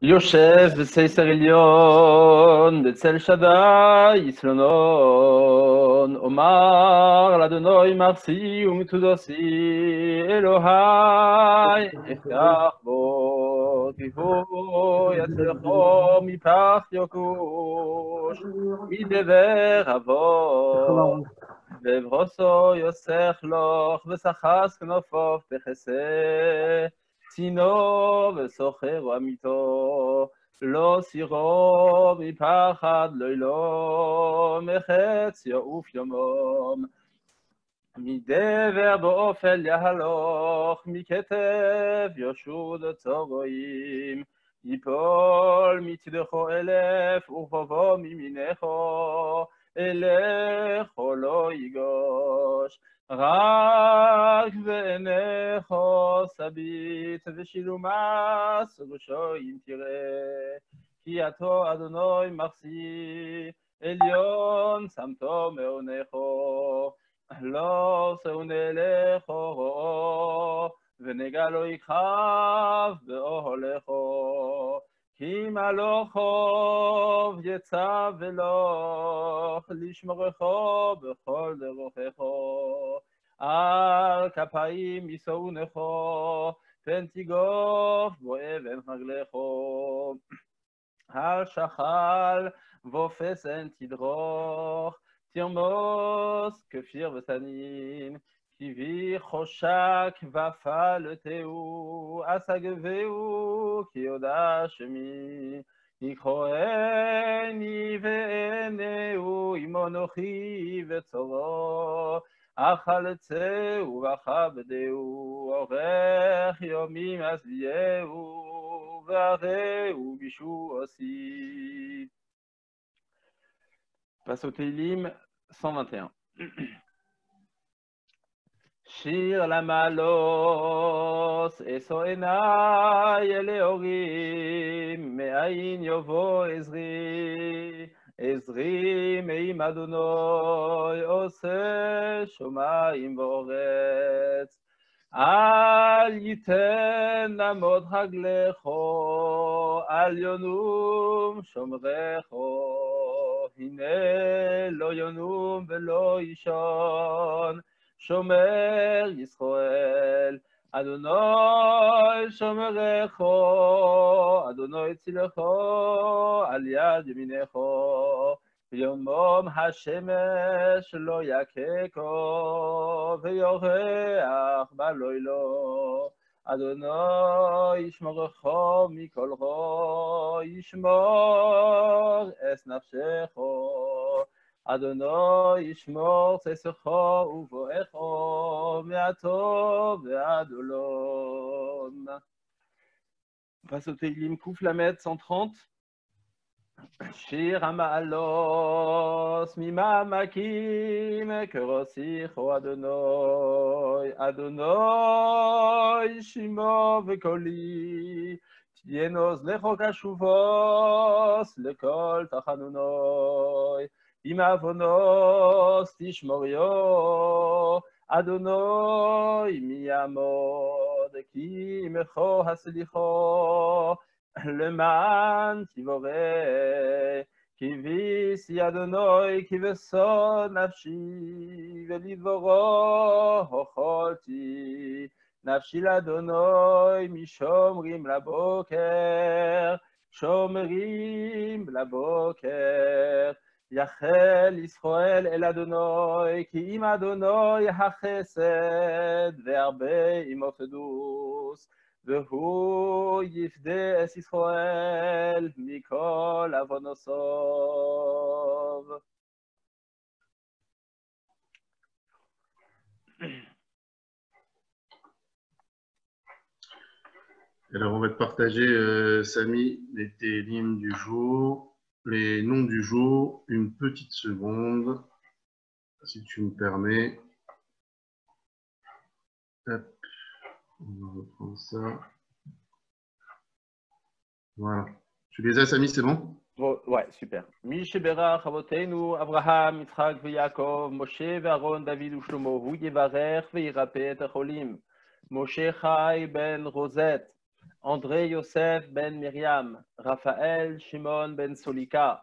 יושב בסייסר עליון, בצל שדי יסלונון, אומר לאדוני מרסי ומצודוסי, אלוהי אפתח בו, תבוא יצלחו מפח יוקוש, מדבר אבות, וברוסו יוסך לוך, וסחס כנופו תכסה, צינו וסוחר עמיתו, לא סירו מפחד לילו, מחץ יעוף יומום. מדבר באופל יהלוך, מכתב ישוד צורואים, יפול מצדכו אלף ורבובו מימינךו, אלךו לא יגוש. רק בעיניך סבית ושילומס ראשו אם תראה, כי אתו אדוני מחסי, עליון שמתו מעונךו, לא שעונה לכו רואו, ונגע לא יכחב באוהלךו, כי מלוכו יצא ולוך, לשמורכו בכל דרכךו, על כפיים ישאונךו, פן תיגוף בו אבן רגלךו, על שחל ופסן תדרוך, תרמוס כפיר ותנין, כי חושק ופלטהו, אסגבהו כי יודע שמי, יקחוני ועינהו עמו אנוכי וצורו, אכלצהו וכבדהו, אורך יומים אשביעהו, והרהו בישועתי. Passe au Télim 121. שיר למעלות, אשא עיני אל ההורים, מאין יבוא עזרי, עזרי מעם אדוני, עושה שמים וארץ. אל ייתן נמות רגלך, אל ינום שומרך, הנה לא ינום ולא יישן, שומר ישראל, אדוני שומרך, אדוני צילך על יד ימינך, ויומם השמש לא יככו, ויורח בלילו, אדוני ישמרך מכל רע, ישמור את נפשך, אדוני ישמור צאתך ובואך מהטוב ועד עולם. Passe au Télim Kouf Lamed 130. שיר המעלות ממעמקים כרוסיכו אדוני, אדוני שמו וקולי, תהיינה אוזניך קשובוס לכל תחנוני, עם עוונות תשמוריו, אדוני מי יעמוד, כי עמך הסליחו, למען תבורא, כי ביסי אדוני כי בסוד נפשי, ולדברו הוכלתי, נפשי לאדוני משומרים לבוקר, שומרים לבוקר. יחל ישראל אל אדוני, כי עם אדוני החסד, והרבה עמו פדוס, והוא יפדה את ישראל מכל עוונותיו. Alors, on va te partager, Samy, les télim du jour, les noms du jour, une petite seconde, si tu me permets. Hop, on va reprendre ça. Voilà. Tu les as, Samy, c'est bon? Ouais, super. מי שברך אבותינו, אברהם, יצחק ויעקב, משה ואהרון, דוד ושלמה, הוא יברך וירפא את החולים. משה חי בן רוזט, André Yosef ben Miriam, Raphaël Shimon ben Solika,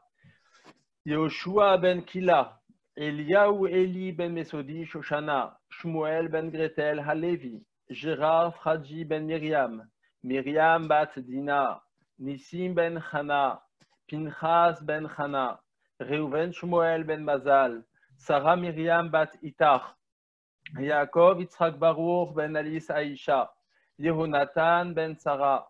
Yehoshua ben Kila, Eliaou Eli ben Mesodi Shoshana, Shmuel ben Gretel Halevi, Gérard Fradji ben Miriam, Miriam bat Dina, Nissim ben Chana, Pinchas ben Chana, Reuven Shmuel ben Mazal, Sarah Miriam bat Itach, Yaakov Yitzhak Baruch ben Alice Aisha, Yehonatan ben Sarah,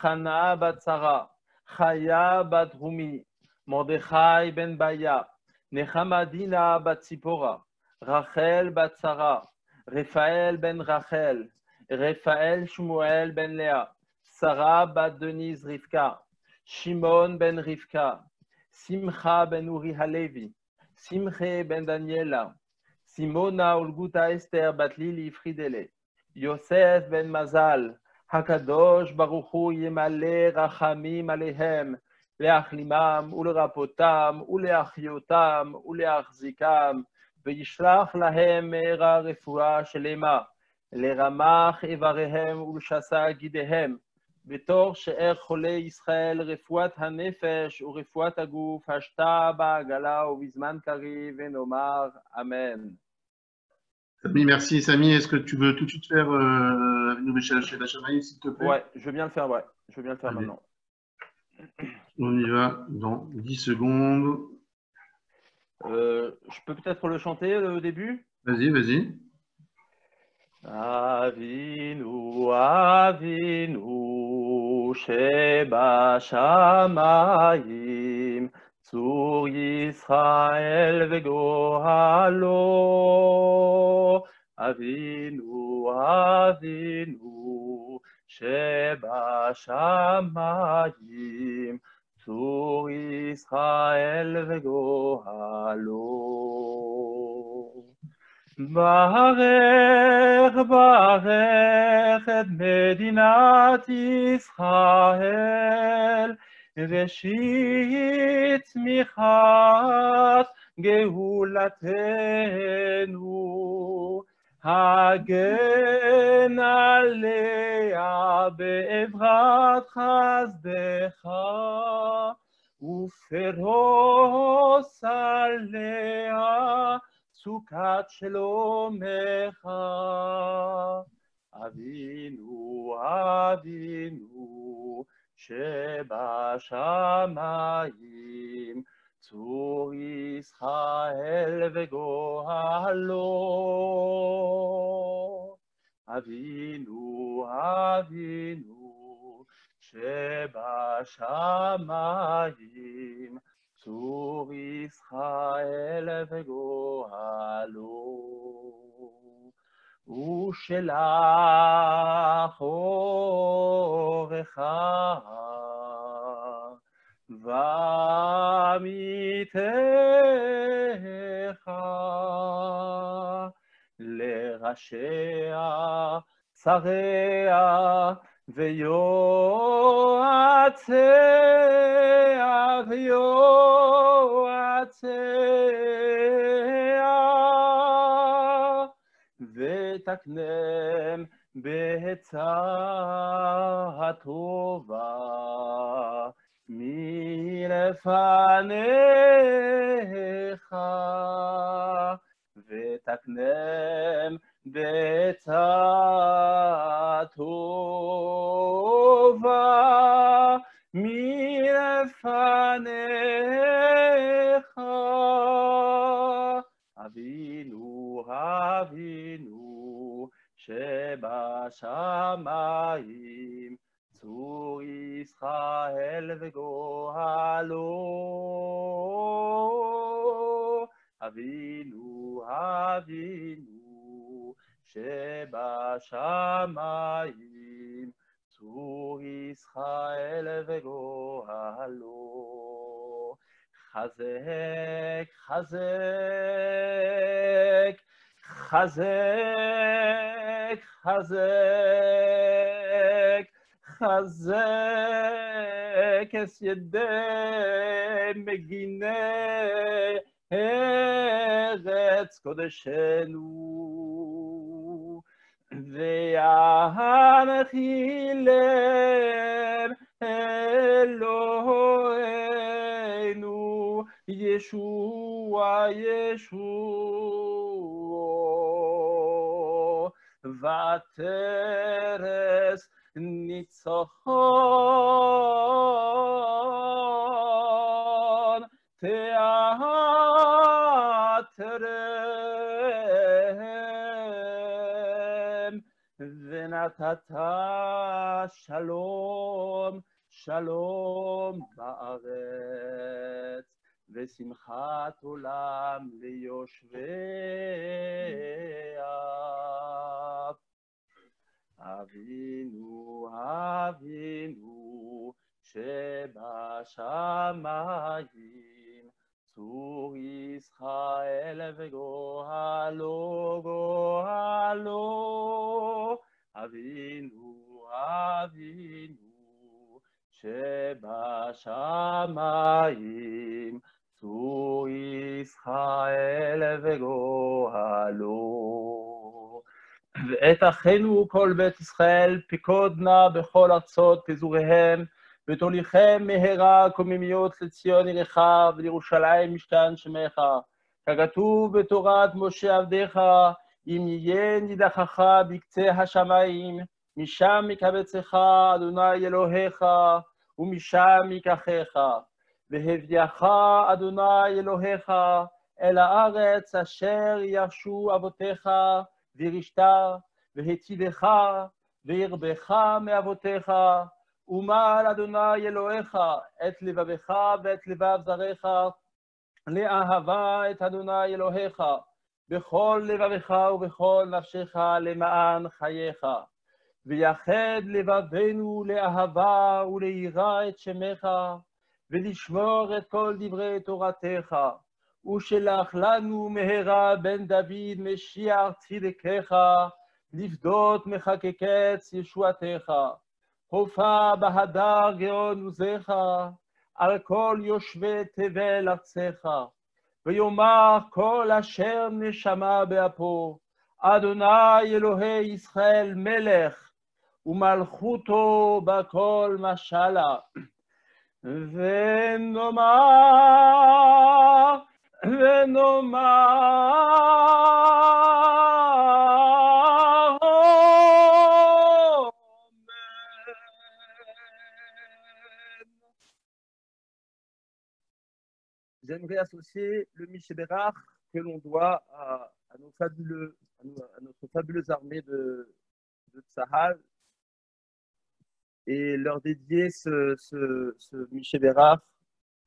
Chana bat Sarah, Chaya bat Rumi, Mordechai ben Baya, Nechama Dina bat Tzipora, Rachel bat Sarah, Raphaël ben Rachel, Raphaël Shmuel ben Léa, Sarah bat Denise Rivka, Shimon ben Rivka, Simcha ben Uri Halevi, Simche ben Daniela, Simona Olguta Esther bat Lili Fridele, Yosef ben Mazal, Hakadosh Baruch Hu Yemale Rachamim Alehem, להחלימם ולרפאותם ולהחיותם ולהחזיקם, וישלח להם מהרה רפואה שלמה, לרמח איבריהם ולשסע גידיהם, בתור שאר חולי ישראל רפואת הנפש ורפואת הגוף, השתה בעגלה ובזמן קריב, ונאמר אמן. Samy, merci. Samy, est-ce que tu veux tout de suite faire Avinu B'Shel Hashamayim, s'il te plaît? Ouais, je veux bien le faire, ouais. Je veux bien le faire maintenant. On y va dans 10 secondes. Je peux peut-être le chanter au début? Vas-y, vas-y. Avinu, Avinu, שבשמיים, צור ישראל וגואלו. אבינו, אבינו, שבשמיים, צור ישראל וגואלו. ברך, ברך את מדינת ישראל, ראשית צמיחת גאולתנו, הגן עליה בעברת חסדך, ופרוס עליה סוכת שלומך. אבינו, אבינו, שבשמיים, צור ישראל וגואלו. אבינו, אבינו, שבשמיים, צור ישראל וגואלו. ושלח אורך ומיתך לראשיה, שריה ויועציה, ותקנם בעצה הטובה מלפניך, ותקנם בעצה טובה מלפניך. אבינו, אבינו, שבשמיים, צור ישראל וגואלו. אבינו, אבינו, שבשמיים, צור ישראל וגואלו. חזק, חזק, חזק, חזק, חזק את ידי מגיני ארץ קודשנו, Ve'anchilem Eloheinu Yeshua Yeshua Vateres Nitzachon Teaterem Venatata Shalom Shalom Ba'aretz Vesimchat Olam Leyoshvea Avinu Avinu Shebashamayim Tzur Yisrael Vegohalo Gohalo Avinu Avinu Shebashamayim Tzur Yisrael Vegohalo ואת אחינו כל בית ישראל פקוד נא בכל ארצות פזוריהם ותוליכם מהרה קוממיות לציון עירך ולירושלים משכן שמך ככתוב בתורת משה עבדיך אם יהיה נידחך בקצה השמיים משם יקבצך אדוני אלוהיך ומשם ייקחך והביאך אדוני אלוהיך אל הארץ אשר ירשו אבותיך וירשת והיטיבך וירבך מאבותיך ומל אדוני אלוהיך את לבבך ואת לבב זרעך לאהבה את אדוני אלוהיך בכל לבבך ובכל נפשך למען חייך ויחד לבבנו לאהבה וליראה את שמך ולשמור את כל דברי תורתך ושלח לנו מהרה בן דוד משיח צדקך לפדות מחקקץ ישועתך הופע בהדר גאון עוזך על כל יושבי תבל ארצך ויאמר כל אשר נשמה באפו אדוני אלוהי ישראל מלך ומלכותו בכל משלה ונאמר J'aimerais associer le Mishébérach que l'on doit à notre fabuleuse armée de Tsahal et leur dédier ce Mishébérach,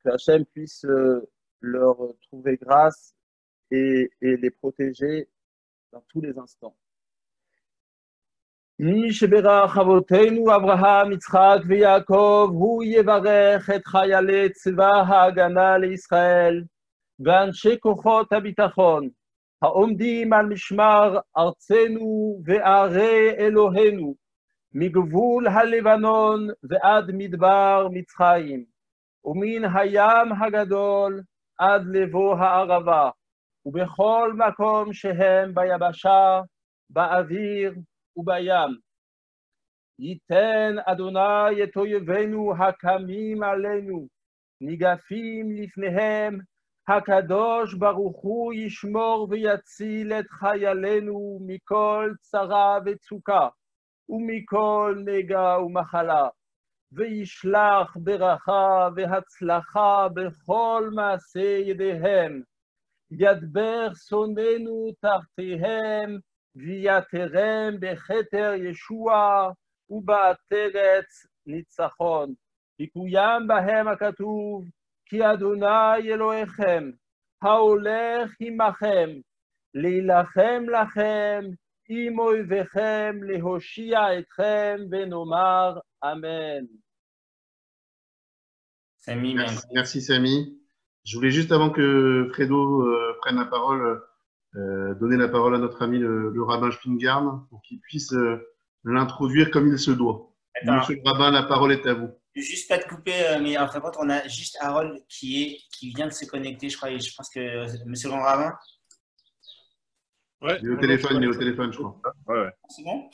que Hachem puisse leur trouver grâce et les protéger dans tous les instants. מי שברך אבותינו אברהם, יצחק ויעקב, הוא יברך את חיילי צבא ההגנה לישראל ואנשי כוחות הביטחון העומדים על משמר ארצנו וערי אלוהינו, מגבול הלבנון ועד מדבר מצרים, ומן הים הגדול עד לבוא הערבה, ובכל מקום שהם ביבשה, באוויר, ובים. ייתן אדוני את אויבינו הקמים עלינו, ניגפים לפניהם, הקדוש ברוך הוא ישמור ויציל את חיילינו מכל צרה וצוקה, ומכל נגע ומחלה, וישלח ברכה והצלחה בכל מעשה ידיהם, ידבר שונאינו תחתיהם, ויתרם בכתר ישוע ובעטרת ניצחון. יקוים בהם הכתוב, כי אדוני אלוהיכם, ההולך עמכם, להילחם לכם, עם אויביכם, להושיע אתכם, ונאמר אמן. Samy, Merci Samy. Je voulais juste avant que Fredo prenne la parole, donner la parole à notre ami le rabbin Spingarn pour qu'il puisse l'introduire comme il se doit. Attends. Monsieur le rabbin, la parole est à vous. Juste pas de couper, mais en fin de compte, on a juste Harold qui vient de se connecter, je crois. Je pense que Monsieur le rabbin. Ouais. Il est au téléphone, je crois. Ouais. C'est bon?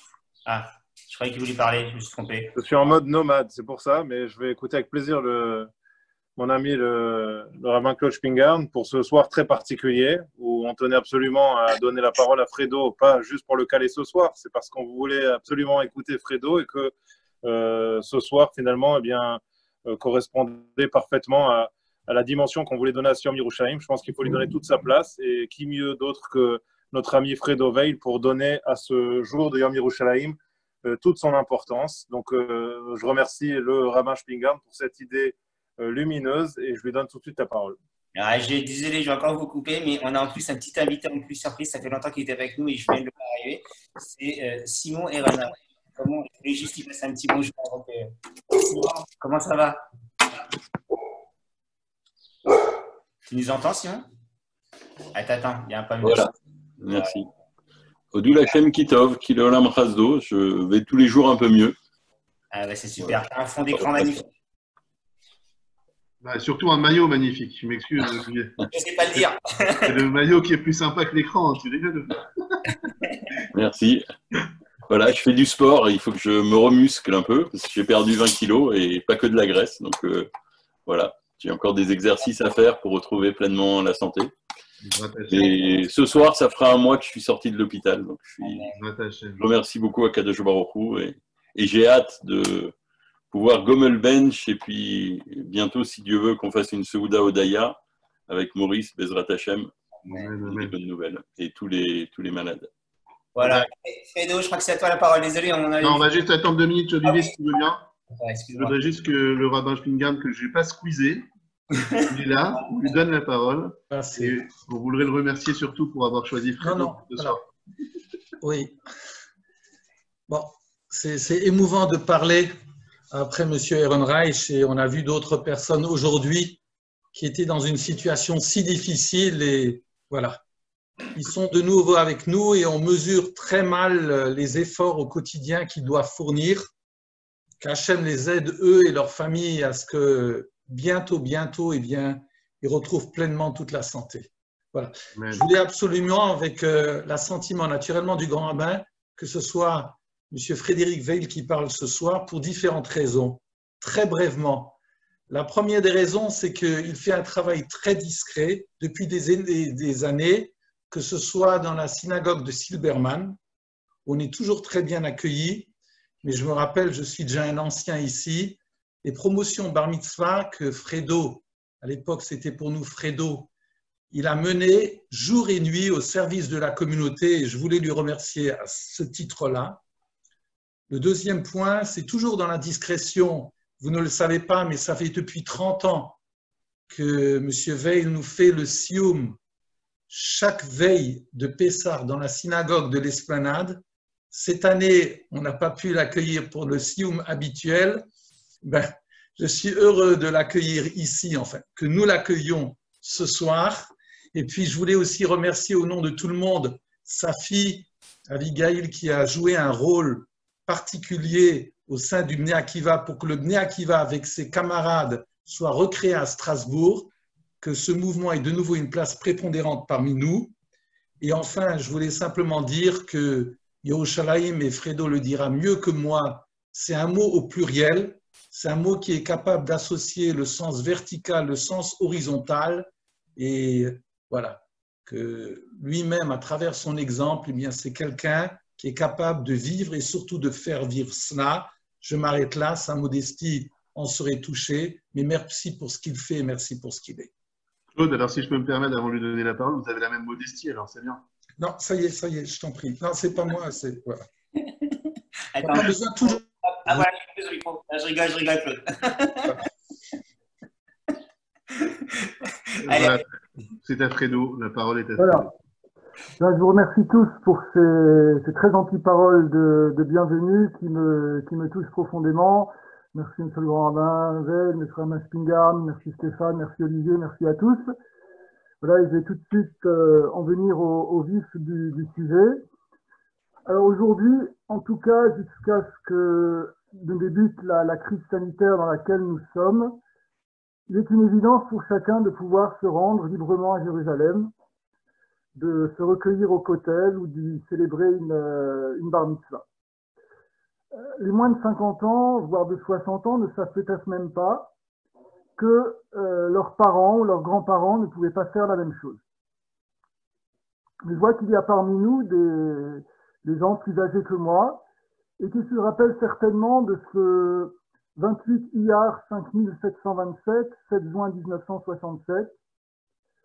Ah, je croyais qu'il voulait parler, je me suis trompé. Je suis en mode nomade, c'est pour ça, mais je vais écouter avec plaisir mon ami le rabbin Claude Spingarn pour ce soir très particulier où on tenait absolument à donner la parole à Fredo, pas juste pour le caler ce soir, c'est parce qu'on voulait absolument écouter Fredo et que ce soir finalement eh bien, correspondait parfaitement à la dimension qu'on voulait donner à Yom Yerushalayim. Je pense qu'il faut lui donner toute sa place et qui mieux d'autre que notre ami Fredo Veil pour donner à ce jour de Yom Yerushalayim toute son importance. Donc je remercie le rabbin Spingarn pour cette idée lumineuse et je lui donne tout de suite la parole. Ah, désolé, je vais encore vous couper, mais on a en plus un petit invité en plus surprise. Ça fait longtemps qu'il était avec nous et je viens de le voir arriver. C'est Simon Erana. Comment je voulais juste y passer un petit bonjour. Donc, Simon, comment ça va? Tu nous entends, Simon? Attends, il y a un problème. Voilà, merci. Odul Hashem Kitov, Kilolam Chazdo, je vais tous les jours un peu mieux. Ah ouais, c'est super. Un fond d'écran magnifique. Bah, surtout un maillot magnifique, je m'excuse. Je ne sais pas le dire. C'est le maillot qui est plus sympa que l'écran, tu rigoles. Merci. Voilà, je fais du sport et il faut que je me remuscle un peu parce que j'ai perdu 20 kilos et pas que de la graisse. Donc voilà, j'ai encore des exercices à faire pour retrouver pleinement la santé. Et ce soir, ça fera un mois que je suis sorti de l'hôpital. Donc je remercie beaucoup à Kadosh Baruch Hu et j'ai hâte de pouvoir gommel bench et puis bientôt, si Dieu veut, qu'on fasse une Seuda Odaya avec Maurice Bezrat Hashem. Des bonnes nouvelles et tous les malades. Voilà. Fredo, je crois que c'est à toi la parole. Désolé, on va juste attendre 2 minutes, Olivier, si tu veux bien. Ouais, je voudrais juste que le rabbin Spingarn, que je n'ai pas squeezé, il est là, on lui donne la parole. Et on voudrait le remercier surtout pour avoir choisi Fredo ce soir. Oui. Bon, c'est émouvant de parler après M. Ehrenreich et on a vu d'autres personnes aujourd'hui qui étaient dans une situation si difficile et voilà. Ils sont de nouveau avec nous et on mesure très mal les efforts au quotidien qu'ils doivent fournir. Qu'Hachem les aide, eux et leurs familles, à ce que bientôt, eh bien, ils retrouvent pleinement toute la santé. Voilà. Je voulais absolument, avec l'assentiment naturellement du grand rabbin, que ce soit M. Frédéric Veil qui parle ce soir pour différentes raisons. Très brièvement. La première des raisons, c'est qu'il fait un travail très discret depuis des années, que ce soit dans la synagogue de Silberman, où on est toujours très bien accueillis, mais je me rappelle, je suis déjà un ancien ici, les promotions Bar Mitzvah que Fredo, à l'époque c'était pour nous Fredo, il a mené jour et nuit au service de la communauté et je voulais lui remercier à ce titre-là. Le deuxième point, c'est toujours dans la discrétion. Vous ne le savez pas, mais ça fait depuis 30 ans que M. Veil nous fait le sioum chaque veille de Pessah dans la synagogue de l'Esplanade. Cette année, on n'a pas pu l'accueillir pour le sioum habituel. Ben, je suis heureux de l'accueillir ici, enfin, que nous l'accueillons ce soir. Et puis, je voulais aussi remercier au nom de tout le monde sa fille, Abigail, qui a joué un rôle particulier au sein du Bnei Akiva pour que le Bnei Akiva, avec ses camarades, soit recréé à Strasbourg, que ce mouvement ait de nouveau une place prépondérante parmi nous. Et enfin, je voulais simplement dire que Yerushalayim, et Fredo le dira mieux que moi, c'est un mot au pluriel, c'est un mot qui est capable d'associer le sens vertical, le sens horizontal, et voilà, que lui-même, à travers son exemple, eh bien, c'est quelqu'un qui est capable de vivre et surtout de faire vivre cela. Je m'arrête là, sa modestie en serait touchée, mais merci pour ce qu'il fait et merci pour ce qu'il est. Claude, alors si je peux me permettre avant de lui donner la parole, vous avez la même modestie, alors c'est bien. Non, ça y est, je t'en prie. Non, c'est pas moi, c'est… Voilà. Attends, on a besoin toujours… Ah voilà, je rigole, Claude. Voilà. C'est à Fredo, la parole est à Fredo. Voilà. Je vous remercie tous pour ces très gentilles paroles de bienvenue qui me touchent profondément. Merci M. le Grand Rabbin Veil, M. Rabbin Spingarn, merci Stéphane, merci Olivier, merci à tous. Voilà, je vais tout de suite en venir au vif du sujet. Alors aujourd'hui, en tout cas, jusqu'à ce que ne débute la crise sanitaire dans laquelle nous sommes, il est une évidence pour chacun de pouvoir se rendre librement à Jérusalem. de se recueillir au kotel ou d'y célébrer une bar mitzvah. Les moins de 50 ans, voire de 60 ans, ne savent peut-être même pas que leurs parents ou leurs grands-parents ne pouvaient pas faire la même chose. Mais je vois qu'il y a parmi nous des gens plus âgés que moi et qui se rappellent certainement de ce 28 Iyar 5727, 7 juin 1967,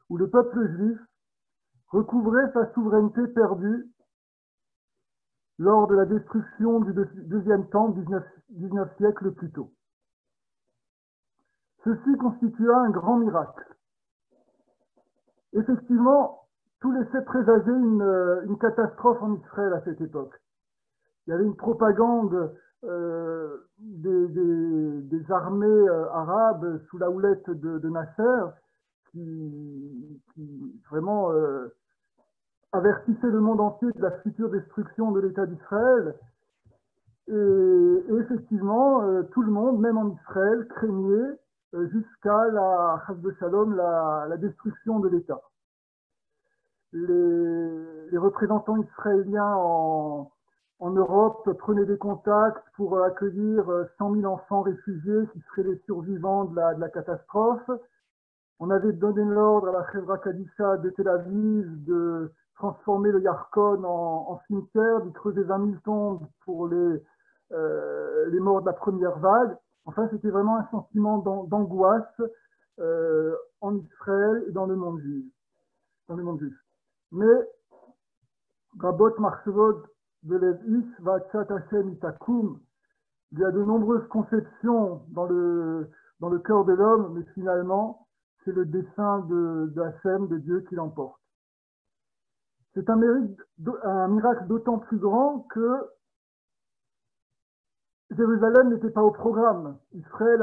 où le peuple juif recouvrait sa souveraineté perdue lors de la destruction du deuxième temple 19 siècles plus tôt. Ceci constitua un grand miracle. Effectivement, tout laissait présager une catastrophe en Israël à cette époque. Il y avait une propagande des armées arabes sous la houlette de Nasser qui vraiment avertissait le monde entier de la future destruction de l'État d'Israël. Et effectivement, tout le monde, même en Israël, craignait jusqu'à la destruction de l'État. Les représentants israéliens en Europe prenaient des contacts pour accueillir 100 000 enfants réfugiés qui seraient les survivants de la catastrophe. On avait donné l'ordre à la Chevra Kadisha de Tel Aviv de transformer le Yarkon en cimetière, d'y creuser 20 000 tombes pour les morts de la première vague. Enfin, c'était vraiment un sentiment d'angoisse en Israël et dans le monde juif. Mais Rabot Marshevot de Lev-Is Vachat Hashem Itakum, il y a de nombreuses conceptions dans le cœur de l'homme, mais finalement, c'est le dessein de Hashem, de Dieu, qui l'emporte. C'est un miracle d'autant plus grand que Jérusalem n'était pas au programme. Israël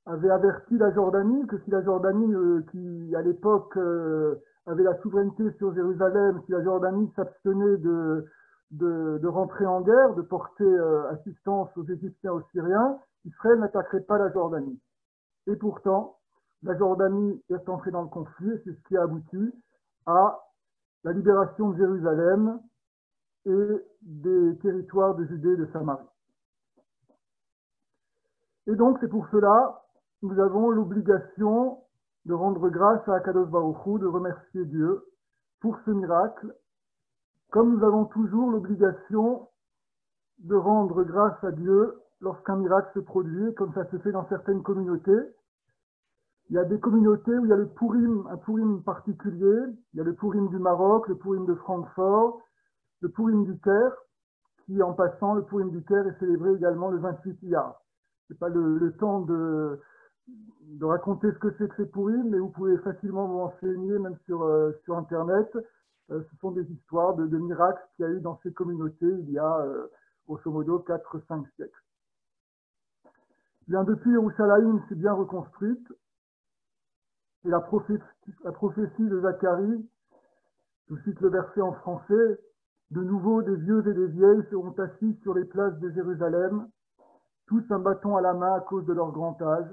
avait averti la Jordanie que si la Jordanie, qui à l'époque avait la souveraineté sur Jérusalem, si la Jordanie s'abstenait de rentrer en guerre, de porter assistance aux Égyptiens, aux Syriens, Israël n'attaquerait pas la Jordanie. Et pourtant, la Jordanie est entrée dans le conflit, et c'est ce qui a abouti à la libération de Jérusalem et des territoires de Judée et de Samarie. Et donc, c'est pour cela que nous avons l'obligation de rendre grâce à Akadosh Baruch Hu, de remercier Dieu pour ce miracle, comme nous avons toujours l'obligation de rendre grâce à Dieu lorsqu'un miracle se produit, comme ça se fait dans certaines communautés. Il y a des communautés où il y a le Purim, un Purim particulier. Il y a le Purim du Maroc, le Purim de Francfort, le Purim du Caire, qui, en passant, le Purim du Caire est célébré également le 28 Iyar. Ce n'est pas le temps de raconter ce que c'est que ces Purim, mais vous pouvez facilement vous renseigner, même sur Internet. Ce sont des histoires de miracles qu'il y a eu dans ces communautés il y a, grosso modo, 4-5 siècles. Bien, depuis, Yerushalayim s'est bien reconstruite. Et la prophétie de Zacharie, je cite le verset en français, « De nouveau, des vieux et des vieilles seront assis sur les places de Jérusalem, tous un bâton à la main à cause de leur grand âge.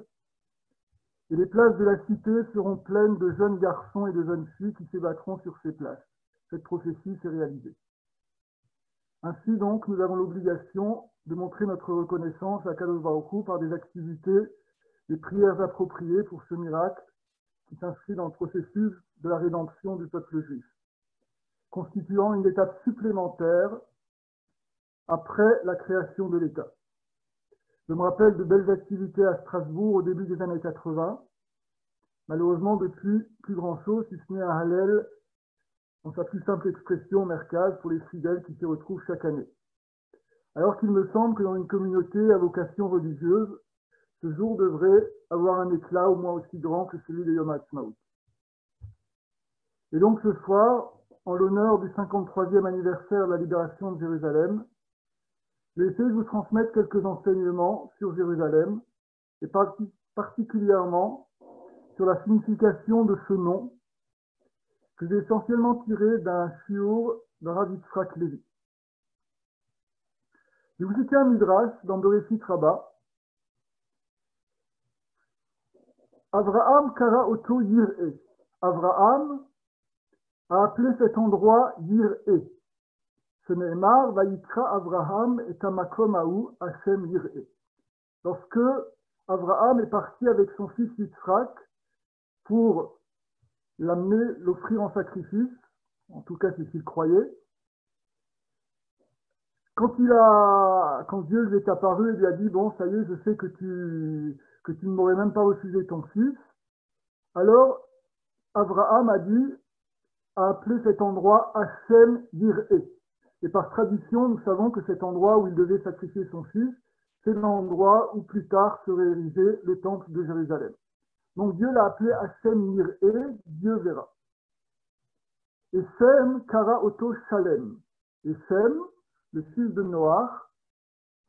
Et les places de la cité seront pleines de jeunes garçons et de jeunes filles qui s'ébattront sur ces places. » Cette prophétie s'est réalisée. Ainsi donc, nous avons l'obligation de montrer notre reconnaissance à Kadosh Baruch Hu par des activités, des prières appropriées pour ce miracle qui s'inscrit dans le processus de la rédemption du peuple juif, constituant une étape supplémentaire après la création de l'État. Je me rappelle de belles activités à Strasbourg au début des années 80. Malheureusement, depuis, plus grand-chose, si ce n'est un Hallel, dans sa plus simple expression, Merkaz, pour les fidèles qui s'y retrouvent chaque année. Alors qu'il me semble que dans une communauté à vocation religieuse, ce jour devrait avoir un éclat au moins aussi grand que celui de Yom HaAtzmaut. Et donc ce soir, en l'honneur du 53e anniversaire de la libération de Jérusalem, j'ai essayé de vous transmettre quelques enseignements sur Jérusalem, et particulièrement sur la signification de ce nom, que j'ai essentiellement tiré d'un shiur de Rav Yitzhak Levi. Je vous cite un midrash dans Bereshit Rabbah. Avraham kara oto yir'e. Avraham a appelé cet endroit Yir'e. Ce Ne'emar, Vayikra Avraham et Tamakom Aou Hashem Yir'e. Lorsque Avraham est parti avec son fils Yitzhak pour l'amener, l'offrir en sacrifice, en tout cas c'est ce qu'il croyait, quand Dieu lui est apparu et lui a dit « Bon, ça y est, je sais que tu ne m'aurais même pas refusé ton fils », alors Avraham a appelé cet endroit Hashem Yir'e. Et par tradition, nous savons que cet endroit où il devait sacrifier son fils, c'est l'endroit où plus tard serait érigé le temple de Jérusalem. Donc Dieu l'a appelé Hashem Yir'e, Dieu verra. Et Sem Kara Oto Shalem. Et Sem, le fils de Noach,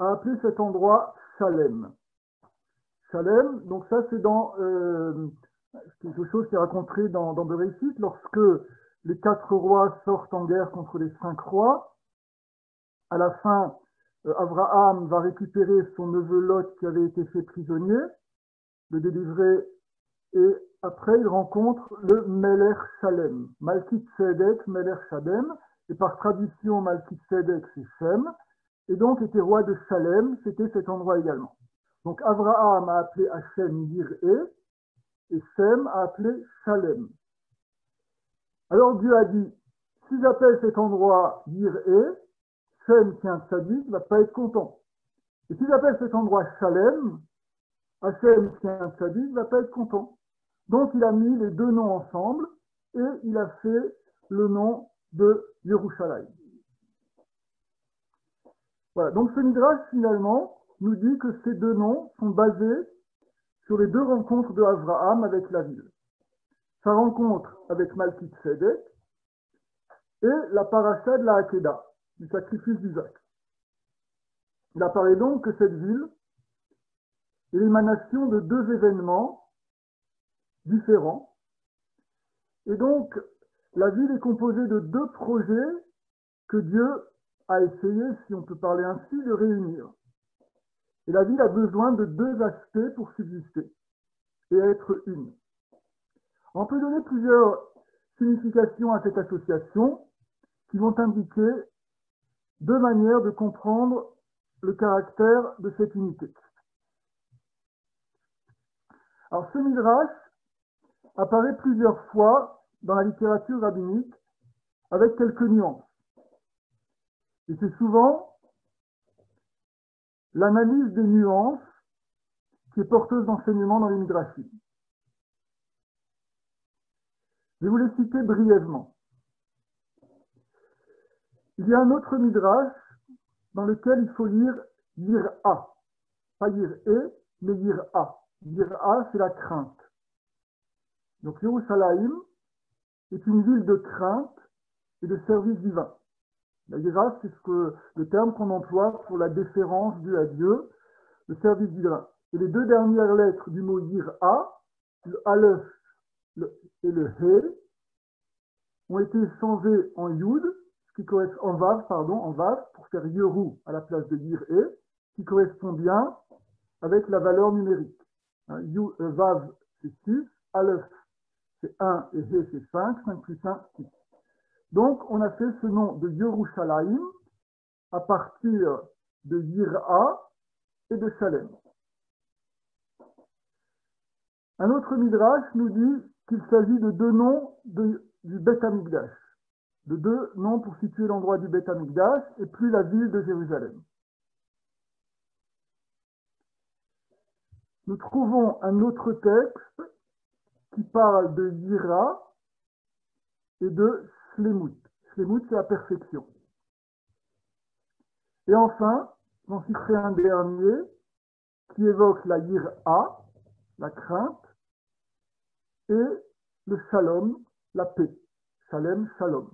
a appelé cet endroit Shalem. Shalem, donc ça c'est dans quelque chose qui est raconté dans Bereshit, lorsque les 4 rois sortent en guerre contre les 5 rois. À la fin, Avraham va récupérer son neveu Lot qui avait été fait prisonnier, le délivrer, et après il rencontre le Melech Shalem, Malkit Tzedek, Melech Shalem, et par tradition Malkit Tzedek c'est Shem, et donc était roi de Shalem, c'était cet endroit également. Donc Avraham a appelé Hashem Yir'e, et Shem a appelé Shalem. Alors Dieu a dit, si j'appelle cet endroit Yir'e, Shem qui est un tzaddik ne va pas être content. Et si j'appelle cet endroit Shalem, Hashem qui est un tzaddik ne va pas être content. Donc il a mis les 2 noms ensemble et il a fait le nom de Yerushalayim. Voilà, donc ce midrash finalement nous dit que ces 2 noms sont basés sur les 2 rencontres de Avraham avec la ville. Sa rencontre avec Malkit Tzedek et la paracha de la Hakeda, du sacrifice d'Isaac. Il apparaît donc que cette ville est l'émanation de 2 événements différents. Et donc, la ville est composée de 2 projets que Dieu a essayé, si on peut parler ainsi, de réunir. Et la ville a besoin de 2 aspects pour subsister et être une. On peut donner plusieurs significations à cette association qui vont indiquer 2 manières de comprendre le caractère de cette unité. Alors ce midrash apparaît plusieurs fois dans la littérature rabbinique avec quelques nuances. Et c'est souvent l'analyse des nuances qui est porteuse d'enseignement dans les midrashim. Je vais vous les citer brièvement. Il y a un autre midrash dans lequel il faut lire Yir'a. Pas Yir'e, mais Yir'a. Yir'a, c'est la crainte. Donc Yerushalayim est une ville de crainte et de service divin. La Yir'a, c'est le terme qu'on emploie pour la déférence due à Dieu, le service divin. Et les 2 dernières lettres du mot Yir'a, le Aleph et le He, ont été changées en Yud, qui correspond en Vav, pour faire Yeru à la place de Yir'e, qui correspond bien avec la valeur numérique. Vav, c'est 6, Aleph, c'est 1, et He, c'est 5, 5 plus 1, 6. Donc, on a fait ce nom de Yerushalayim à partir de Yir'a et de Shalem. Un autre midrash nous dit qu'il s'agit de 2 noms du Beth Amikdash, de 2 noms pour situer l'endroit du Beth Amikdash et plus la ville de Jérusalem. Nous trouvons un autre texte qui parle de Yira et de Shlemut. Shlemut, c'est la perfection. Et enfin, j'en citerai un dernier qui évoque la Yira, la crainte, et le Shalom, la paix. Shalem, Shalom.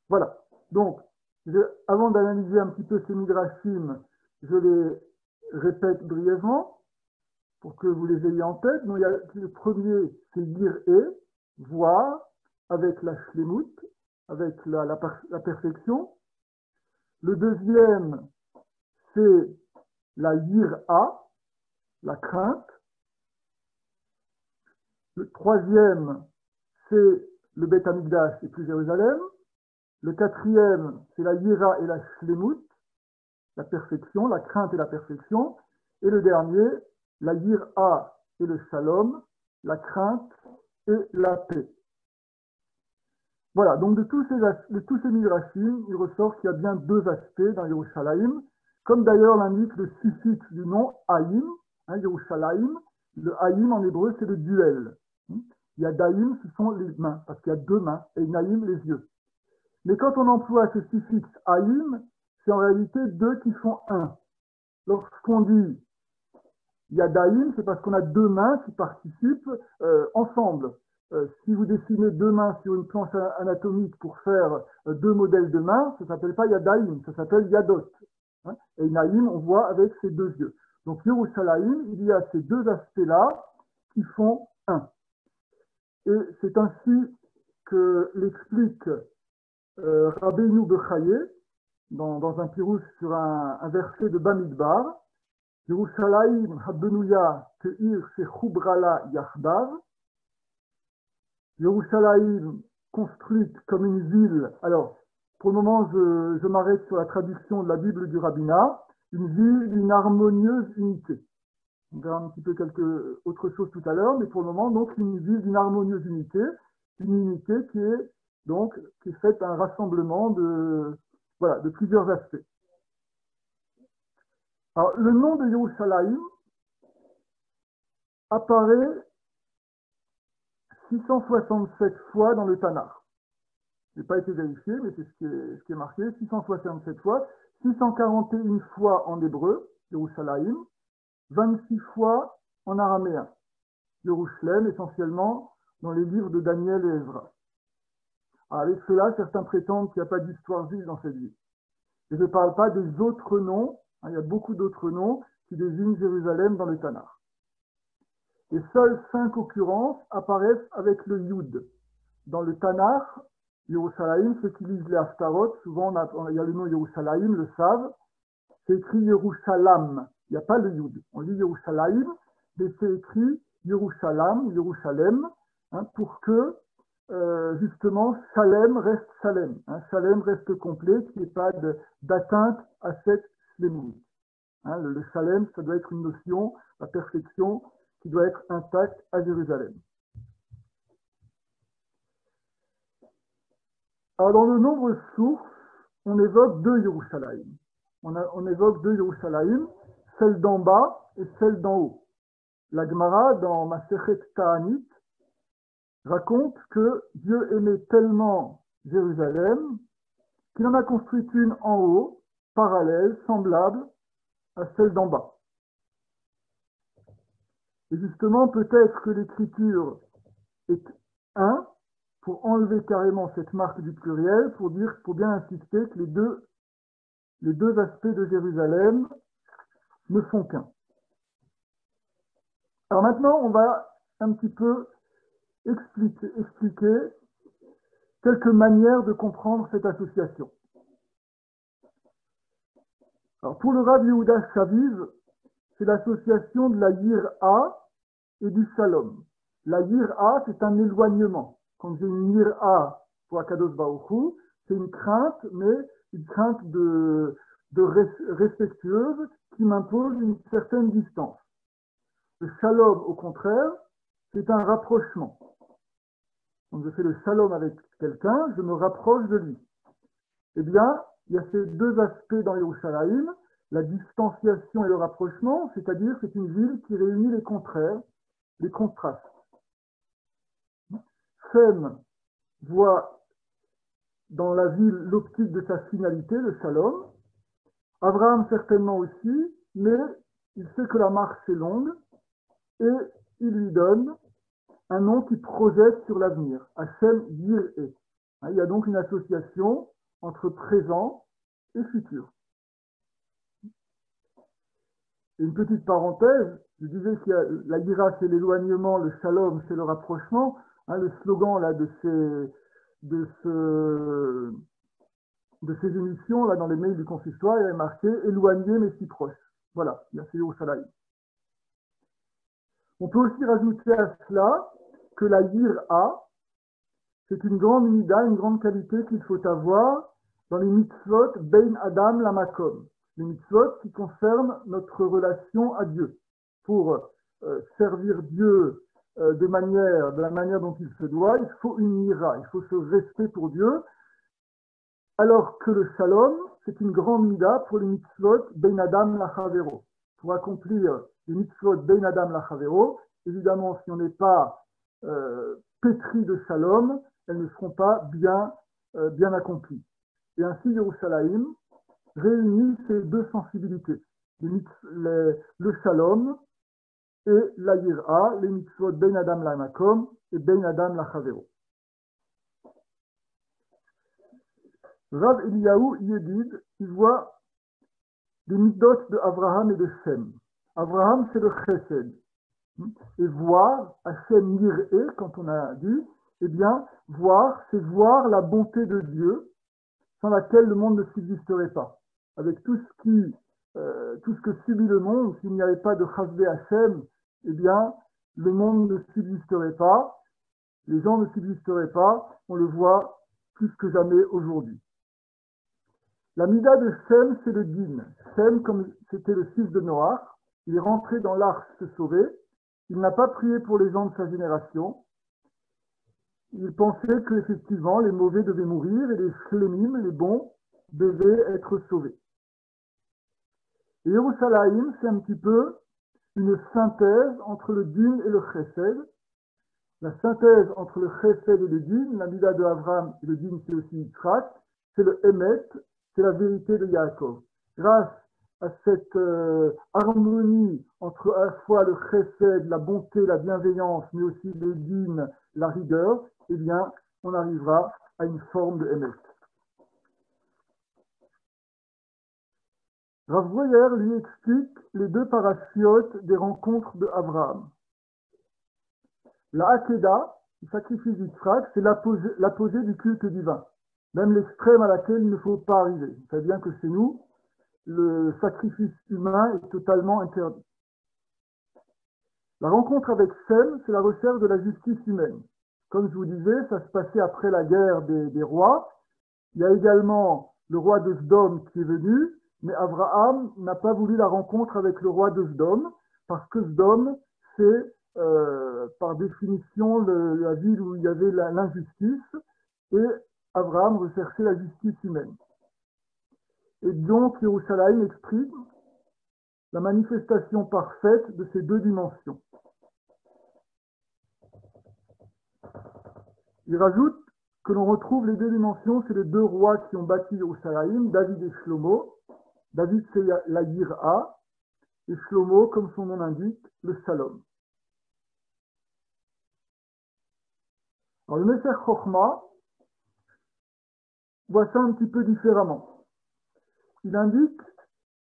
Voilà. Donc, avant d'analyser un petit peu ces midrashim, je les répète brièvement pour que vous les ayez en tête. Donc, le premier, c'est Yir'e, voir, avec la Shlemut, avec la perfection. Le deuxième, c'est la Yir'a, la crainte. Le troisième, c'est le Beth Amikdash et plus Jérusalem. Le quatrième, c'est la Yira et la Shlemut, la perfection, la crainte et la perfection. Et le dernier, la Yira et le Shalom, la crainte et la paix. Voilà, donc de tous ces midrashim, il ressort qu'il y a bien deux aspects dans Yerushalayim, comme d'ailleurs l'indique le suffixe du nom Haïm, Yerushalayim. Le Haïm en hébreu, c'est le duel. Il y a Daïm, ce sont les mains, parce qu'il y a deux mains, et Naïm, les yeux. Mais quand on emploie ce suffixe Haïm, c'est en réalité deux qui font un. Lorsqu'on dit il y a Daïm, c'est parce qu'on a deux mains qui participent ensemble. Si vous dessinez deux mains sur une planche anatomique pour faire deux modèles de mains, ça ne s'appelle pas Yadaïm, ça s'appelle Yadot. Et Naïm, on voit avec ses deux yeux. Donc Yerushalayim, il y a ces deux aspects-là qui font un. Et c'est ainsi que l'explique Rabbeinu Bechaye dans un pirouche sur un verset de Bamidbar. Yerushalayim habenouya ke'ir shechubrala yachdav. Yerushalayim construite comme une ville. Alors, pour le moment, je m'arrête sur la traduction de la Bible du rabbinat. Une ville d'une harmonieuse unité. On verra un petit peu autre chose tout à l'heure, mais pour le moment, donc, une ville d'une harmonieuse unité. Une unité qui est faite un rassemblement de plusieurs aspects. Alors, le nom de Yerushalayim apparaît 667 fois dans le Tanakh. Je n'ai pas été vérifié, mais c'est ce qui est marqué, 667 fois, 641 fois en hébreu, Yerushalayim, 26 fois en araméen, Yerushalem, essentiellement dans les livres de Daniel et Ezra. Alors avec cela, certains prétendent qu'il n'y a pas d'histoire juive dans cette ville. Et je ne parle pas des autres noms, il y a beaucoup d'autres noms qui désignent Jérusalem dans le Tanakh. Et seules 5 occurrences apparaissent avec le Yud. Dans le Tanakh, Yerushalayim, ceux qui lisent les Haftarot, souvent il y a le nom Yerushalayim, le savent, c'est écrit Yerushalam, il n'y a pas le Yud. On lit Yerushalayim, mais c'est écrit Yerushalam, Yerushalem, pour que justement Shalem reste Shalem, Shalem reste complet, qu'il n'y ait pas d'atteinte à cette Shlemut. Le Shalem, ça doit être une notion, la perfection, qui doit être intacte à Jérusalem. Alors, dans de nombreuses sources, on évoque deux Yerushalayim. On évoque deux Yerushalayim, celle d'en bas et celle d'en haut. La Gemara, dans Masechet Ta'anit, raconte que Dieu aimait tellement Jérusalem qu'il en a construit une en haut, parallèle, semblable à celle d'en bas. Et justement, peut-être que l'écriture est un, pour enlever carrément cette marque du pluriel, pour bien insister que les deux aspects de Jérusalem ne font qu'un. Alors maintenant, on va un petit peu expliquer quelques manières de comprendre cette association. Alors pour le Rav Yehuda Shaviv, c'est l'association de la Yira et du Shalom. La Yira, c'est un éloignement. Quand j'ai une Yira pour Akadosh Baruch Hu, c'est une crainte, mais une crainte respectueuse qui m'impose une certaine distance. Le Shalom, au contraire, c'est un rapprochement. Quand je fais le Shalom avec quelqu'un, je me rapproche de lui. Eh bien, il y a ces deux aspects dans Yerushalayim, la distanciation et le rapprochement, c'est-à-dire c'est une ville qui réunit les contraires, les contrastes. Sem voit dans la ville l'optique de sa finalité, le Shalom. Abraham certainement aussi, mais il sait que la marche est longue et il lui donne un nom qui projette sur l'avenir, Hashem Yir'eh. Il y a donc une association entre présent et futur. Et une petite parenthèse, je disais que la Yira c'est l'éloignement, le Shalom c'est le rapprochement. Le slogan là, de ces émissions là, dans les mails du consistoire, il est marqué « Éloigné mais si proche ». Voilà, il y a ces Yerushalayim. On peut aussi rajouter à cela que la Yira, c'est une grande mida, une grande qualité qu'il faut avoir dans les mitzvot Bein Adam Lamakom, les mitzvot qui concernent notre relation à Dieu. Pour servir Dieu de la manière dont il se doit, il faut une ira, il faut ce respect pour Dieu, alors que le shalom, c'est une grande mida pour les mitzvot Bein Adam Lachavero. Pour accomplir les mitzvot Bein Adam Lachavero, évidemment, si on n'est pas pétri de shalom, elles ne seront pas bien accomplies. Et ainsi, Yerushalayim réunit ces deux sensibilités, le shalom et la yira, les mitzvot Bein Adam Lamakom et Bein Adam Lachavero. Rav Eliyahu Yedid, il voit des midot de Abraham et de Shem. Abraham, c'est le chesed. Et voir, Hashem yir'e, quand on a dit, eh bien, voir, c'est voir la bonté de Dieu, sans laquelle le monde ne subsisterait pas. Avec tout ce que subit le monde, s'il n'y avait pas de chasdé Hashem, eh bien, le monde ne subsisterait pas, les gens ne subsisteraient pas, on le voit plus que jamais aujourd'hui. La mida de Shem, c'est le din. Shem, comme c'était le fils de Noach, il est rentré dans l'arche se sauver, il n'a pas prié pour les gens de sa génération, il pensait qu'effectivement les mauvais devaient mourir et les shlemim, les bons, devaient être sauvés. Et Yerushalayim, c'est un petit peu une synthèse entre le din et le chesed. La synthèse entre le chesed et le din, la mida de Abraham et le din, c'est aussi Yitzhak, c'est le emet, c'est la vérité de Yaakov. Grâce à cette harmonie entre à la fois le chesed, la bonté, la bienveillance, mais aussi le din, la rigueur, eh bien, on arrivera à une forme de emet. Rav Breuer lui explique les deux parachiotes des rencontres de Abraham. La Hakeda, le sacrifice d'Yitzhak, c'est l'apogée du culte divin, même l'extrême à laquelle il ne faut pas arriver. C'est-à-dire que chez nous, le sacrifice humain est totalement interdit. La rencontre avec Shem, c'est la recherche de la justice humaine. Comme je vous disais, ça se passait après la guerre des rois. Il y a également le roi de Sdom qui est venu, mais Abraham n'a pas voulu la rencontre avec le roi de Sdom, parce que Sdom, c'est par définition la ville où il y avait l'injustice, et Abraham recherchait la justice humaine. Et donc, Yerushalayim exprime la manifestation parfaite de ces deux dimensions. Il rajoute que l'on retrouve les deux dimensions, c'est les deux rois qui ont bâti Yerushalayim, David et Shlomo. David, c'est la Yira, et Shlomo, comme son nom l'indique, le Shalom. Alors, le Meser Chochma voit ça un petit peu différemment. Il indique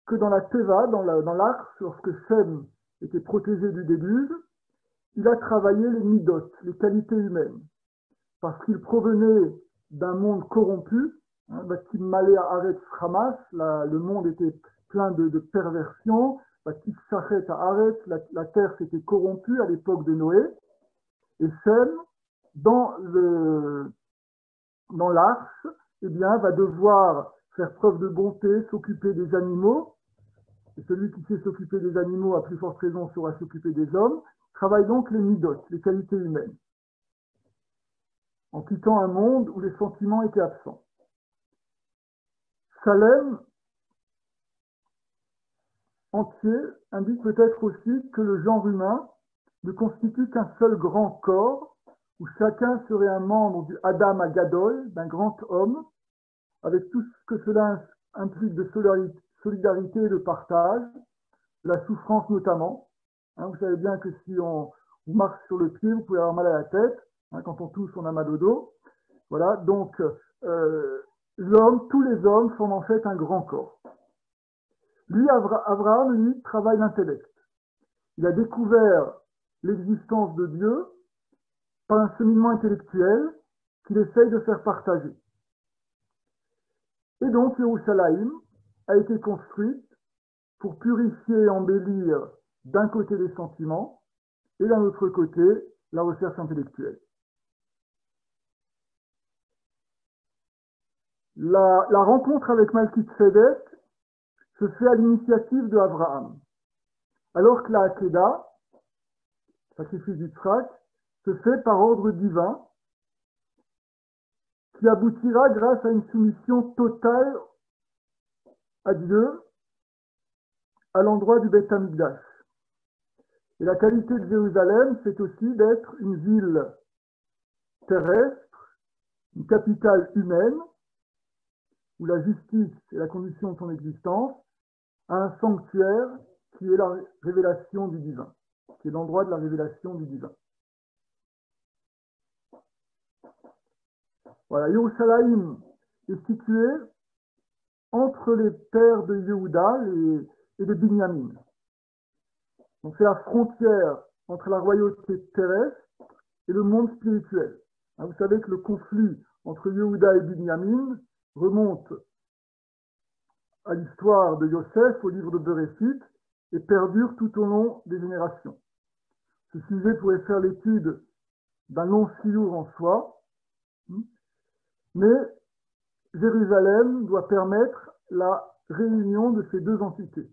que dans la Teva, dans l'arche, lorsque Shem était protégé du déluge, il a travaillé les midot, les qualités humaines, parce qu'il provenait d'un monde corrompu, Batim Malé à Aretz Hamas, le monde était plein de perversions, Batim Shachet à Aretz, la terre s'était corrompue à l'époque de Noé, et Shem, dans l'arche, eh bien, va devoir faire preuve de bonté, s'occuper des animaux, et celui qui sait s'occuper des animaux, à plus forte raison, saura s'occuper des hommes, travaille donc les midot, les qualités humaines, en quittant un monde où les sentiments étaient absents. Salem entier indique peut-être aussi que le genre humain ne constitue qu'un seul grand corps, où chacun serait un membre du Adam Agadol, d'un grand homme, avec tout ce que cela implique de solidarité et de partage, la souffrance notamment. Vous savez bien que si on marche sur le pied, vous pouvez avoir mal à la tête. Quand on tousse, on a mal au dos. Voilà, donc tous les hommes forment en fait un grand corps. Lui, Abraham, lui, travaille l'intellect. Il a découvert l'existence de Dieu par un cheminement intellectuel qu'il essaye de faire partager. Et donc, Yerushalayim a été construite pour purifier et embellir d'un côté les sentiments et d'un autre côté la recherche intellectuelle. La rencontre avec Malkitzedek se fait à l'initiative de Abraham, alors que la Hakeda, sacrifice d'Yitzhak, se fait par ordre divin, qui aboutira grâce à une soumission totale à Dieu à l'endroit du Beth Amikdash. Et la qualité de Jérusalem, c'est aussi d'être une ville terrestre, une capitale humaine, où la justice est la condition de son existence, à un sanctuaire qui est la révélation du divin, qui est l'endroit de la révélation du divin. Voilà, Yerushalayim est situé entre les terres de Yehuda et de Binyamin. Donc c'est la frontière entre la royauté terrestre et le monde spirituel. Vous savez que le conflit entre Yehuda et Binyamin remonte à l'histoire de Yosef au livre de Bereshit et perdure tout au long des générations. Ce sujet pourrait faire l'étude d'un long siour en soi, mais Jérusalem doit permettre la réunion de ces deux entités.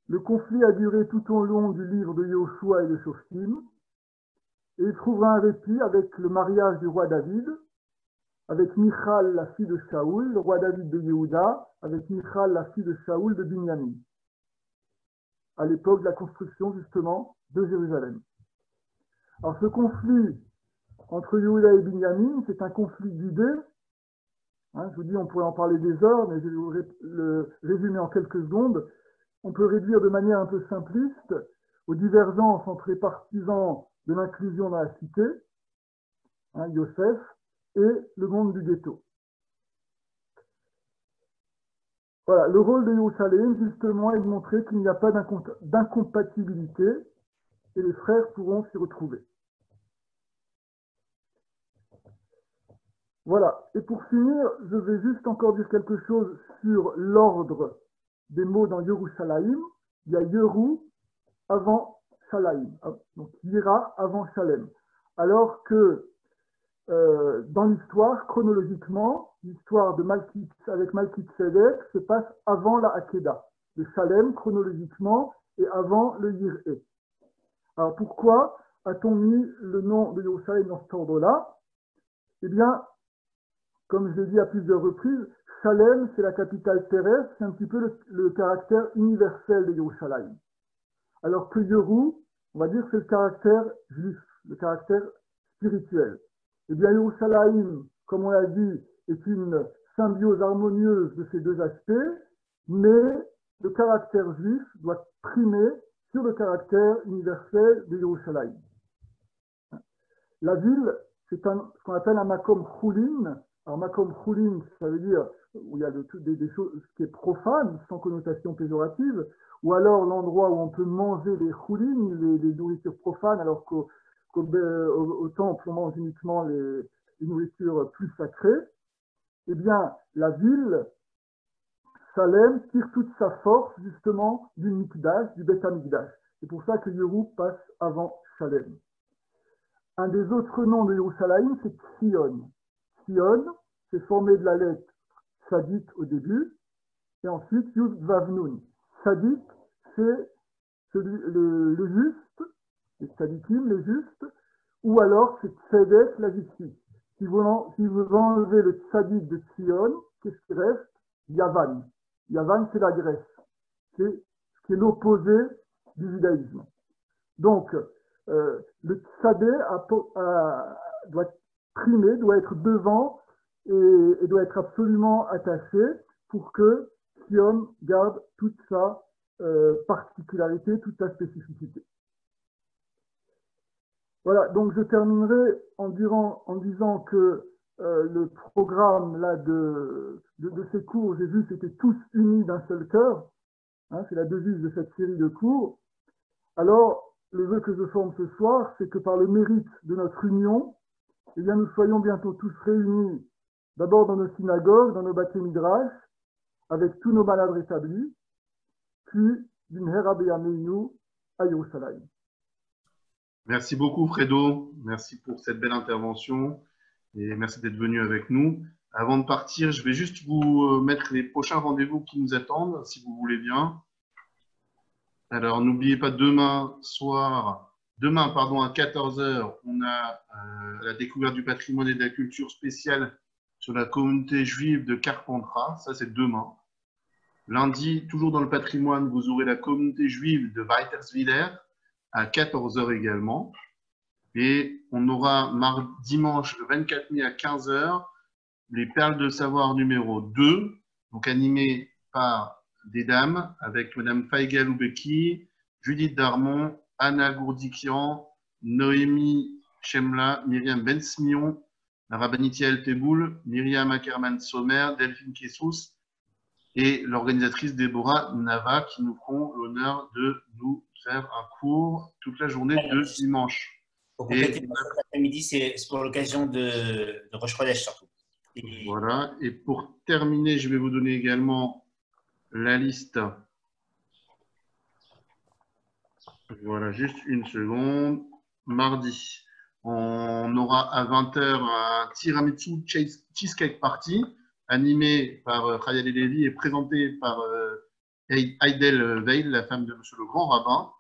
Le conflit a duré tout au long du livre de Yehoshua et de Shoftim, et il trouvera un répit avec le mariage du roi David, avec Michal, la fille de Shaoul, le roi David de Yehuda, avec Michal, la fille de Shaoul de Binyamin, à l'époque de la construction justement de Jérusalem. Alors ce conflit entre Yehuda et Binyamin, c'est un conflit d'idées. Je vous dis, on pourrait en parler des heures, mais je vais vous le résumer en quelques secondes. On peut réduire de manière un peu simpliste aux divergences entre les partisans de l'inclusion dans la cité, Yosef, et le monde du ghetto. Voilà, le rôle de Yerushalayim, justement, est de montrer qu'il n'y a pas d'incompatibilité et les frères pourront s'y retrouver. Voilà, et pour finir, je vais juste encore dire quelque chose sur l'ordre des mots dans Yerushalayim. Il y a Yeru avant Shalayim, donc Yira avant Shalem. Alors que dans l'histoire, chronologiquement, l'histoire de avec Malkitzedek se passe avant la Hakeda. Le Shalem, chronologiquement, est avant le Yir'e. Alors pourquoi a-t-on mis le nom de Yerushalayim dans cet ordre-là? Eh bien, comme je l'ai dit à plusieurs reprises, Shalem, c'est la capitale terrestre, c'est un petit peu le caractère universel de Yerushalayim. Alors que Yeru, on va dire, c'est le caractère juif, le caractère spirituel. Eh bien, Yerushalayim, comme on l'a dit, est une symbiose harmonieuse de ces deux aspects, mais le caractère juif doit primer sur le caractère universel de Yerushalayim. La ville, c'est ce qu'on appelle un makom choulin. Alors, makom choulin, ça veut dire où il y a des choses qui est profane, sans connotation péjorative, ou alors l'endroit où on peut manger les choulin, les nourritures profanes, alors qu'au temple, on mange uniquement les nourritures plus sacrées. Eh bien, la ville, Salem, tire toute sa force, justement, du Mikdash, du Beth Amikdash. C'est pour ça que Yeru passe avant Shalem. Un des autres noms de Yerushalayim, c'est Tzion. Tzion, c'est formé de la lettre Sadit au début, et ensuite Yud Vav Nun. Sadit, c'est le juste, les Sadikim, les justes, ou alors c'est Tzedek, la justice. Si vous enlevez le Tzadik de Tzion, qu'est-ce qui reste? Yavan. Yavan, c'est la Grèce. C'est ce qui est l'opposé du judaïsme. Donc, le Tzadé doit primer, doit être devant et doit être absolument attaché pour que Tzion garde toute sa particularité, toute sa spécificité. Voilà, donc je terminerai en disant que le programme là, de ces cours, j'ai vu, c'était tous unis d'un seul cœur. C'est la devise de cette série de cours. Alors, le vœu que je forme ce soir, c'est que par le mérite de notre union, eh bien, nous soyons bientôt tous réunis, d'abord dans nos synagogues, dans nos bâtis midrash, avec tous nos malades rétablis, puis d'une Hera Beyameinu à Yerushalayim. Merci beaucoup, Fredo. Merci pour cette belle intervention et merci d'être venu avec nous. Avant de partir, je vais juste vous mettre les prochains rendez-vous qui nous attendent, si vous voulez bien. Alors, n'oubliez pas, demain à 14 h, on a la découverte du patrimoine et de la culture spéciale sur la communauté juive de Carpentras. Ça, c'est demain. Lundi, toujours dans le patrimoine, vous aurez la communauté juive de Weiterswiller à 14 h également. Et on aura dimanche 24 mai à 15 h les Perles de Savoir numéro 2, donc animé par des dames avec Mme Faiga Loubeki, Judith Darmon, Anna Gourdikian, Noémie Chemla, Myriam Bensmion, la rabbinite Yael Teboul, Myriam Ackerman-Sommer, Delphine Kessous et l'organisatrice Déborah Nava qui nous feront l'honneur de nous faire un cours toute la journée de dimanche. Pour compléter, cet après-midi, c'est pour l'occasion de Rosh Chodesh surtout. Et... Voilà. Et pour terminer, je vais vous donner également la liste. Voilà, juste une seconde. Mardi, on aura à 20 h un tiramisu cheesecake party animé par Khayal Levi et présenté par Heidel Veil, la femme de Monsieur le Grand Rabbin.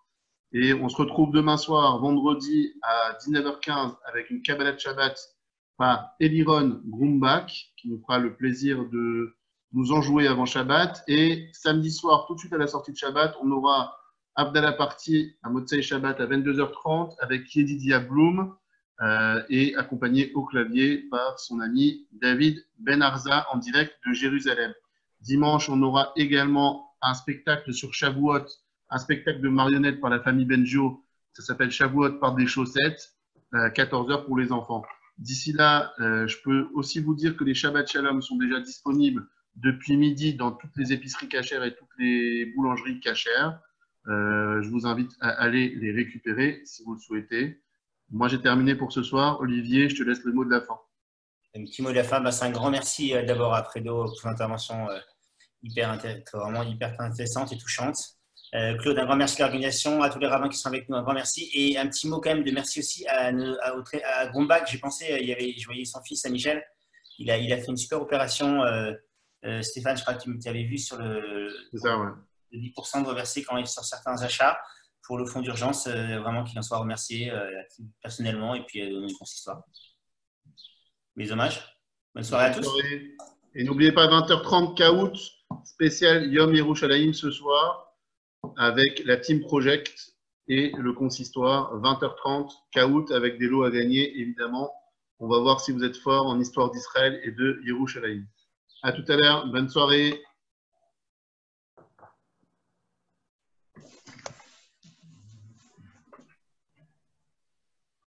Et on se retrouve demain soir, vendredi à 19 h 15 avec une Kabbalah de Shabbat par Eliron Grumbach qui nous fera le plaisir de nous enjouer avant Shabbat. Et samedi soir, tout de suite à la sortie de Shabbat, on aura Abdallah Party à Motzei Shabbat à 22 h 30 avec Yedidia Bloom et accompagné au clavier par son ami David Ben Arza en direct de Jérusalem. Dimanche, on aura également un spectacle sur Shavuot, un spectacle de marionnettes par la famille Benjo. Ça s'appelle Shavuot par des chaussettes, 14 h pour les enfants. D'ici là, je peux aussi vous dire que les Shabbat Shalom sont déjà disponibles depuis midi dans toutes les épiceries cachères et toutes les boulangeries cachères. Je vous invite à aller les récupérer si vous le souhaitez. Moi, j'ai terminé pour ce soir. Olivier, je te laisse le mot de la fin. Un petit mot de la fin. C'est un grand merci d'abord à Fredo pour son intervention vraiment hyper intéressante et touchante. Claude, un grand merci à l'organisation, à tous les rabbins qui sont avec nous, un grand merci. Et un petit mot quand même de merci aussi à Grumbach. J'ai pensé, je voyais son fils, à Michel. Il a fait une super opération. Stéphane, je crois que tu avais vu sur le 10% de reversé quand il sur certains achats pour le fonds d'urgence. Vraiment qu'il en soit remercié personnellement et puis dans une consistoire. Mes hommages. Bonne soirée à tous. Et n'oubliez pas 20 h 30 Kaout spécial Yom Yerushalayim ce soir avec la Team Project et le consistoire. 20 h 30 Kaout avec des lots à gagner évidemment. On va voir si vous êtes fort en histoire d'Israël et de Yerushalayim. À tout à l'heure. Bonne soirée.